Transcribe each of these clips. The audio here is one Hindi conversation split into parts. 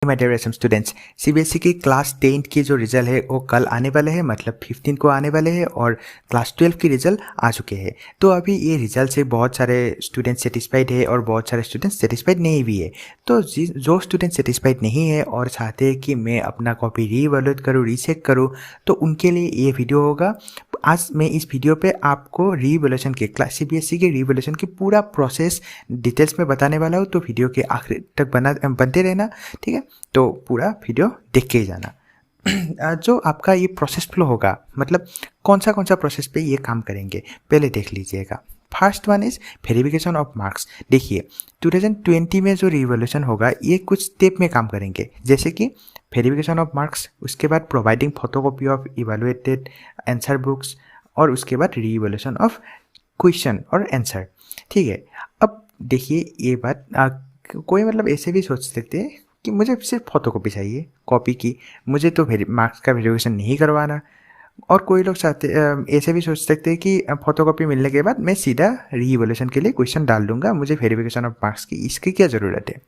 My dear SM students, CBSE की क्लास 10 की जो रिजल्ट है वो कल आने वाले हैं, मतलब 15 को आने वाले हैं और क्लास 12 की रिजल्ट आ चुके हैं। तो अभी ये रिजल्ट से बहुत सारे स्टूडेंट सेटिस्फाइड है और बहुत सारे स्टूडेंट सेटिस्फाइड नहीं भी है। तो जो स्टूडेंट सेटिस्फाइड नहीं है और चाहते हैं कि मैं अपना कॉपी रीवैल्यूएट करूँ, रीचेक करूँ, तो उनके लिए ये वीडियो होगा। आज मैं इस वीडियो पे आपको रीवैल्यूएशन के क्लास सीबीएसई के रीवैल्यूएशन की पूरा प्रोसेस डिटेल्स में बताने वाला हूँ। तो वीडियो के आखिर तक बनते रहना, ठीक है। तो पूरा वीडियो देख के ही जाना। जो आपका ये प्रोसेस फ्लो होगा, मतलब कौन सा प्रोसेस पे ये काम करेंगे, पहले देख लीजिएगा। First one is verification of marks. देखिए 2020 में जो रिवॉल्यूशन होगा ये कुछ स्टेप में काम करेंगे, जैसे कि वेरिफिकेशन ऑफ मार्क्स, उसके बाद providing photocopy of evaluated answer books, और उसके बाद रिवॉल्यूशन ऑफ क्वेश्चन और आंसर, ठीक है। अब देखिए ये बात कोई मतलब ऐसे भी सोच सकते हैं कि मुझे सिर्फ फोटोकॉपी चाहिए कॉपी की, मुझे तो मार्क्स का वेरिफिकेशन नहीं करवाना। और कोई लोग चाहते ऐसे भी सोच सकते हैं कि फोटोकॉपी मिलने के बाद मैं सीधा रीवैल्यूएशन के लिए क्वेश्चन डाल दूंगा, मुझे वेरिफिकेशन ऑफ मार्क्स की इसकी क्या ज़रूरत है।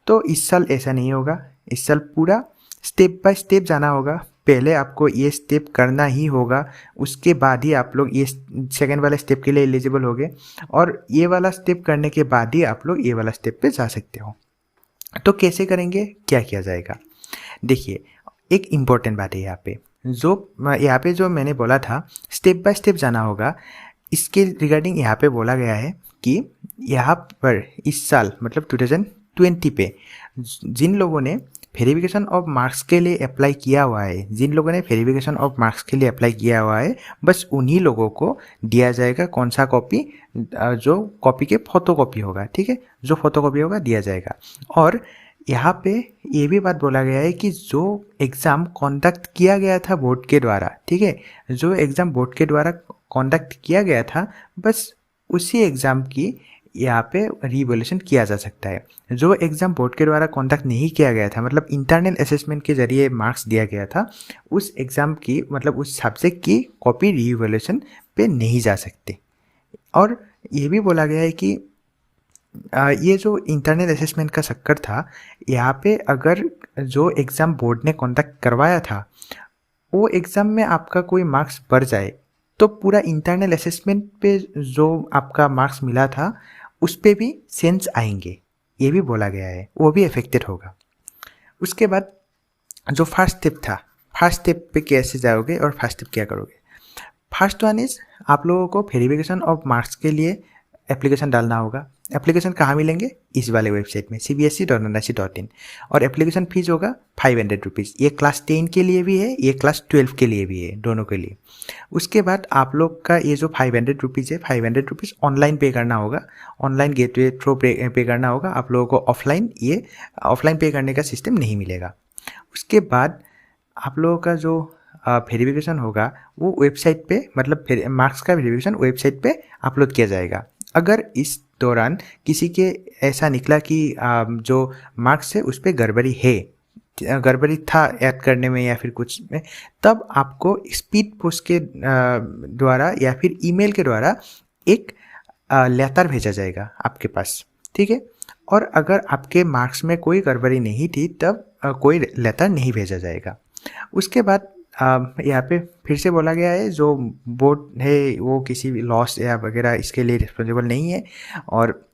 तो इस साल ऐसा नहीं होगा। इस साल पूरा स्टेप बाय स्टेप जाना होगा। पहले आपको ये स्टेप करना ही होगा, उसके बाद ही आप लोग ये सेकेंड वाले स्टेप के लिए एलिजिबल होगे, और ये वाला स्टेप करने के बाद ही आप लोग ये वाला स्टेप पे जा सकते हो। तो कैसे करेंगे, क्या किया जाएगा, देखिए एक इम्पॉर्टेंट बात है यहाँ पे जो मैंने बोला था स्टेप बाय स्टेप जाना होगा। इसके रिगार्डिंग यहाँ पे बोला गया है कि यहाँ पर इस साल मतलब 2020 पे जिन लोगों ने वेरिफिकेशन ऑफ मार्क्स के लिए अप्लाई किया हुआ है, बस उन्हीं लोगों को दिया जाएगा कौन सा कॉपी, जो कॉपी के फोटोकॉपी होगा, ठीक है, जो फोटोकॉपी होगा दिया जाएगा। और यहाँ पे ये भी बात बोला गया है कि जो एग्ज़ाम कंडक्ट किया गया था बोर्ड के द्वारा, ठीक है, जो एग्ज़ाम बोर्ड के द्वारा कंडक्ट किया गया था, बस उसी एग्ज़ाम की यहाँ पे रिवैल्यूएशन किया जा सकता है। जो एग्ज़ाम बोर्ड के द्वारा कंडक्ट नहीं किया गया था, मतलब इंटरनल असेसमेंट के जरिए मार्क्स दिया गया था, उस एग्ज़ाम की मतलब उस सब्जेक्ट की कॉपी रिवैल्यूएशन पे नहीं जा सकते। और ये भी बोला गया है कि ये जो इंटरनल असेसमेंट का चक्कर था, यहाँ पे अगर जो एग्ज़ाम बोर्ड ने कंडक्ट करवाया था वो एग्ज़ाम में आपका कोई मार्क्स बढ़ जाए तो पूरा इंटरनल असेसमेंट पे जो आपका मार्क्स मिला था उस पे भी सेंस आएंगे, ये भी बोला गया है, वो भी अफेक्टेड होगा। उसके बाद जो फर्स्ट स्टेप पे कैसे जाओगे और फर्स्ट स्टेप क्या करोगे। फर्स्ट वन इज आप लोगों को वेरिफिकेशन ऑफ मार्क्स के लिए एप्लीकेशन डालना होगा। एप्लीकेशन कहाँ मिलेंगे, इस वाले वेबसाइट में cbse.nic.in, और एप्लीकेशन फीस होगा 500 रुपीज़। ये क्लास 10 के लिए भी है, ये क्लास 12 के लिए भी है, दोनों के लिए। उसके बाद आप लोग का ये जो 500 रुपीज़ है, 500 रुपीज़ ऑनलाइन पे करना होगा, ऑनलाइन गेटवे थ्रू पे करना होगा। आप लोगों को ऑफलाइन पे करने का सिस्टम नहीं मिलेगा। उसके बाद आप लोगों का जो वेरिफिकेशन होगा वो वेबसाइट पे, मतलब मार्क्स का वेरिफिकेशन वेबसाइट पे अपलोड किया जाएगा। अगर इस दौरान किसी के ऐसा निकला कि जो मार्क्स है उस पर गड़बड़ी था ऐड करने में या फिर कुछ में, तब आपको स्पीड पोस्ट के द्वारा या फिर ईमेल के द्वारा एक लेटर भेजा जाएगा आपके पास, ठीक है। और अगर आपके मार्क्स में कोई गड़बड़ी नहीं थी तब कोई लेटर नहीं भेजा जाएगा। उसके बाद यहाँ पे फिर से बोला गया है जो बोर्ड है वो किसी भी लॉस या वगैरह इसके लिए रिस्पॉन्सिबल नहीं है, और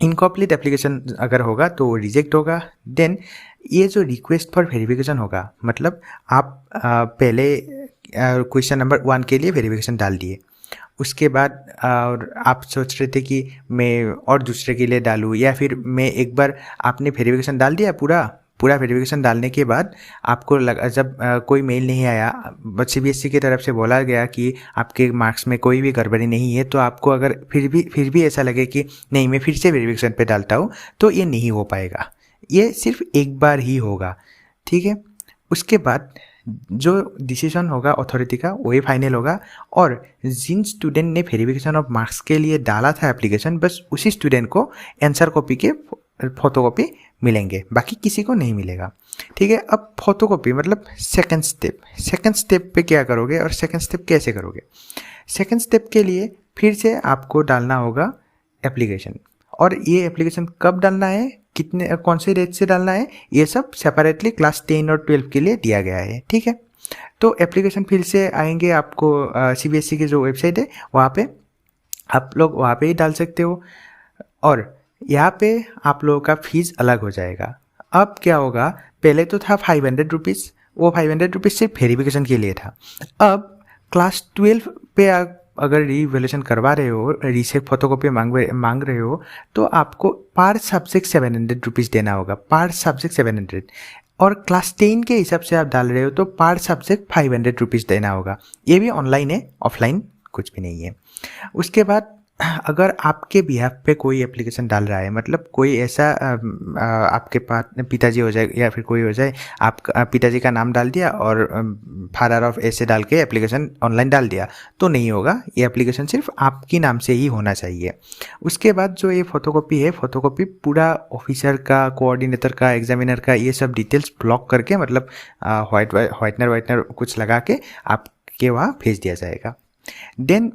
इनकम्प्लीट एप्लीकेशन अगर होगा तो रिजेक्ट होगा। देन ये जो रिक्वेस्ट फॉर वेरिफिकेशन होगा, मतलब आप पहले क्वेश्चन नंबर 1 के लिए वेरिफिकेशन डाल दिए, उसके बाद और आप सोच रहे थे कि मैं और दूसरे के लिए डालूँ, या फिर मैं एक बार आपने वेरिफिकेशन डाल दिया, पूरा वेरिफिकेशन डालने के बाद आपको जब कोई मेल नहीं आया, सीबीएसई की तरफ से बोला गया कि आपके मार्क्स में कोई भी गड़बड़ी नहीं है, तो आपको अगर फिर भी ऐसा लगे कि नहीं मैं फिर से वेरिफिकेशन पे डालता हूँ, तो ये नहीं हो पाएगा, ये सिर्फ एक बार ही होगा, ठीक है। उसके बाद जो डिसीजन होगा अथॉरिटी का वही फाइनल होगा, और जिन स्टूडेंट ने वेरिफिकेशन ऑफ मार्क्स के लिए डाला था एप्लीकेशन, बस उसी स्टूडेंट को आंसर कॉपी के फोटोकॉपी मिलेंगे, बाकी किसी को नहीं मिलेगा, ठीक है। अब फोटोकॉपी मतलब सेकंड स्टेप पे क्या करोगे और सेकंड स्टेप कैसे करोगे। सेकंड स्टेप के लिए फिर से आपको डालना होगा एप्लीकेशन, और ये एप्लीकेशन कब डालना है, कितने कौन से रेट से डालना है, ये सब सेपरेटली क्लास 10 और 12 के लिए दिया गया है, ठीक है। तो एप्लीकेशन फिर से आएंगे आपको CBSE की जो वेबसाइट है वहाँ पे आप लोग वहाँ पे ही डाल सकते हो, और यहाँ पे आप लोगों का फीस अलग हो जाएगा। अब क्या होगा, पहले तो था 500 रुपीज़, वो 500 रुपीज़ सिर्फ वेरिफिकेशन के लिए था। अब क्लास 12 पे अगर रिवैल्यूएशन करवा रहे हो, रीसेट फोटोकॉपी मांग रहे हो, तो आपको पर सब्जेक्ट 700 रुपीज़ देना होगा, पर सब्जेक्ट 700। और क्लास 10 के हिसाब से आप डाल रहे हो तो पर सब्जेक्ट 500 रुपीज़ देना होगा। ये भी ऑनलाइन है, ऑफलाइन कुछ भी नहीं है। उसके बाद अगर आपके बिहाफ पे कोई एप्लीकेशन डाल रहा है, मतलब कोई ऐसा आपके पास पिताजी हो जाए या फिर कोई हो जाए, आप पिताजी का नाम डाल दिया और फादर ऑफ ऐसे डाल के एप्लीकेशन ऑनलाइन डाल दिया, तो नहीं होगा। ये एप्लीकेशन सिर्फ आपकी नाम से ही होना चाहिए। उसके बाद जो ये फोटोकॉपी है, फोटोकॉपी पूरा ऑफिसर का, कोऑर्डिनेटर का, एग्जामिनर का, ये सब डिटेल्स ब्लॉक करके, मतलब व्हाइटनर कुछ लगा के आपके वहाँ भेज दिया जाएगा। देन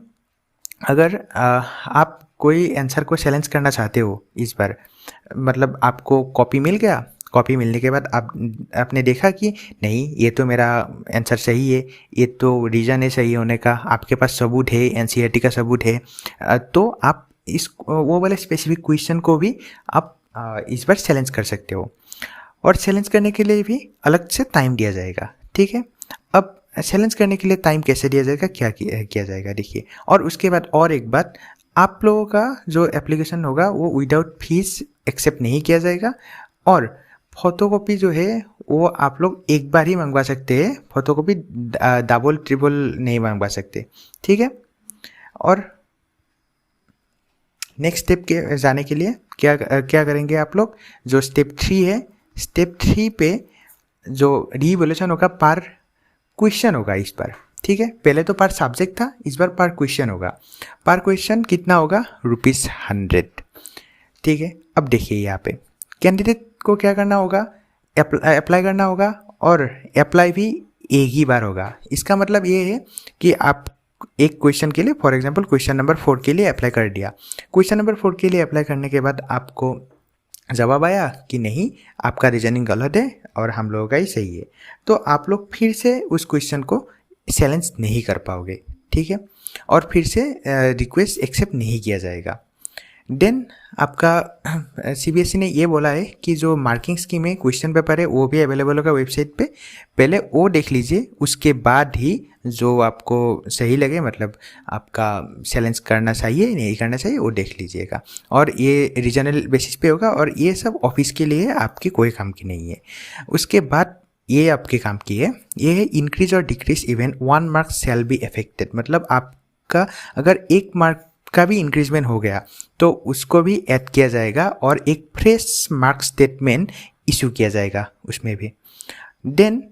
अगर आप कोई आंसर को चैलेंज करना चाहते हो इस बार, मतलब आपको कॉपी मिल गया, कॉपी मिलने के बाद आपने देखा कि नहीं ये तो मेरा आंसर सही है, ये तो रीज़न है सही होने का, आपके पास सबूत है, NCERT का सबूत है, तो आप इस वो वाले स्पेसिफिक क्वेश्चन को भी आप इस बार चैलेंज कर सकते हो। और चैलेंज करने के लिए भी अलग से टाइम दिया जाएगा, ठीक है। अब चैलेंज करने के लिए टाइम कैसे दिया जाएगा, क्या किया जाएगा देखिए। और उसके बाद और एक बात, आप लोगों का जो एप्लीकेशन होगा वो विदाउट फीस एक्सेप्ट नहीं किया जाएगा, और फोटोकॉपी जो है वो आप लोग एक बार ही मंगवा सकते हैं, फोटोकॉपी डबल ट्रिपल नहीं मंगवा सकते, ठीक है। और नेक्स्ट स्टेप के जाने के लिए क्या करेंगे आप लोग, जो स्टेप 3 है, स्टेप 3 पे जो रिवैल्यूएशन होगा पर क्वेश्चन होगा इस बार, ठीक है। पहले तो पर सब्जेक्ट था, इस बार पर क्वेश्चन होगा। पर क्वेश्चन कितना होगा, ₹100, ठीक है। अब देखिए यहाँ पे कैंडिडेट को क्या करना होगा, अप्लाई करना होगा, और अप्लाई भी एक ही बार होगा। इसका मतलब ये है कि आप एक क्वेश्चन के लिए, फॉर एग्जांपल क्वेश्चन नंबर 4 के लिए अप्लाई कर दिया, क्वेश्चन नंबर 4 के लिए अप्लाई करने के बाद आपको जवाब आया कि नहीं आपका रीजनिंग गलत है और हम लोगों का ही सही है, तो आप लोग फिर से उस क्वेश्चन को चैलेंज नहीं कर पाओगे, ठीक है, और फिर से रिक्वेस्ट एक्सेप्ट नहीं किया जाएगा। देन आपका CBSE ने ये बोला है कि जो मार्किंग स्कीम है, क्वेश्चन पेपर है, वो भी अवेलेबल होगा वेबसाइट पे, पहले वो देख लीजिए, उसके बाद ही जो आपको सही लगे, मतलब आपका चैलेंज करना चाहिए नहीं करना चाहिए, वो देख लीजिएगा। और ये रीजनल बेसिस पे होगा, और ये सब ऑफिस के लिए आपके कोई काम की नहीं है। उसके बाद ये आपके काम की है, ये है इंक्रीज और decrease even 1 mark shall be affected, मतलब आपका अगर 1 मार्क का भी इंक्रीजमेंट हो गया तो उसको भी ऐड किया जाएगा, और एक फ्रेश मार्क स्टेटमेंट इशू किया जाएगा उसमें भी। देन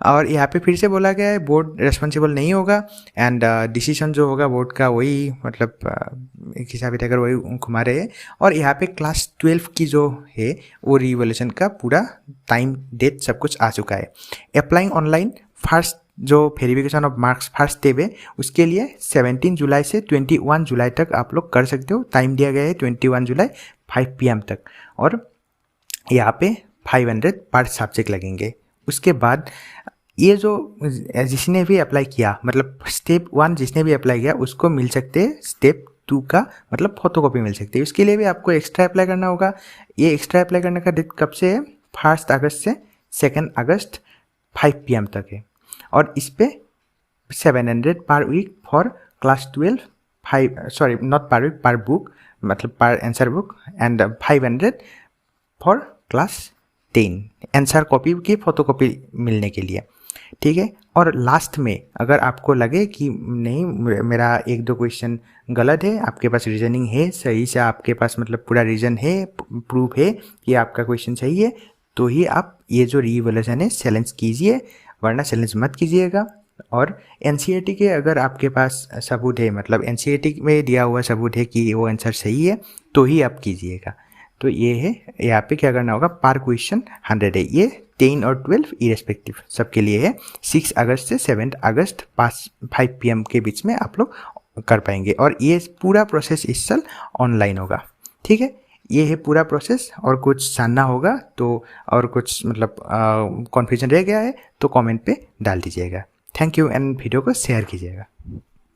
और यहाँ पे फिर से बोला गया है बोर्ड रेस्पॉन्सिबल नहीं होगा, एंड डिसीजन जो होगा बोर्ड का वही, मतलब एक हिसाब से अगर वही घुमा रहे हैं। और यहाँ पे क्लास 12 की जो है वो रिवैल्यूएशन का पूरा टाइम डेट सब कुछ आ चुका है। अप्लाइंग ऑनलाइन फर्स्ट जो verification of marks first step है, उसके लिए 17 जुलाई से 21 जुलाई तक आप लोग कर सकते हो। टाइम दिया गया है 21 जुलाई 5 PM तक, और यहाँ पे 500 पर सब्जेक्ट लगेंगे। उसके बाद ये जो जिसने भी अप्लाई किया, मतलब स्टेप 1 जिसने भी अप्लाई किया उसको मिल सकते हैं स्टेप 2 का, मतलब फोटोकॉपी मिल सकती है। उसके लिए भी आपको एक्स्ट्रा अप्लाई करना होगा। ये एक्स्ट्रा अप्लाई करने का डेट कब से है, 1 अगस्त से 2 अगस्त 5 PM तक है। और इस पे 700 per week for class 12, not per week, per book, मतलब per answer book, and 500 for class 10 answer copy की फोटोकॉपी मिलने के लिए, ठीक है। और लास्ट में अगर आपको लगे कि नहीं मेरा 1-2 क्वेश्चन गलत है, आपके पास रीजनिंग है सही से, आपके पास मतलब पूरा रीजन है, प्रूफ है कि आपका क्वेश्चन सही है, तो ही आप ये जो रिवैल्यूएशन है चैलेंज कीजिए, वरना चैलेंज मत कीजिएगा। और NCERT के अगर आपके पास सबूत है, मतलब NCERT में दिया हुआ सबूत है कि वो आंसर सही है, तो ही आप कीजिएगा। तो ये है, यहाँ पे क्या करना होगा, पर क्वेश्चन 100 है। ये 10 और 12 इरेस्पेक्टिव सबके लिए है। 6 अगस्त से 7 अगस्त 5 PM के बीच में आप लोग कर पाएंगे, और ये पूरा प्रोसेस इस साल ऑनलाइन होगा, ठीक है, ये है पूरा प्रोसेस। और कुछ जानना होगा तो, और कुछ मतलब कन्फ्यूजन रह गया है तो कमेंट पे डाल दीजिएगा। थैंक यू एंड वीडियो को शेयर कीजिएगा।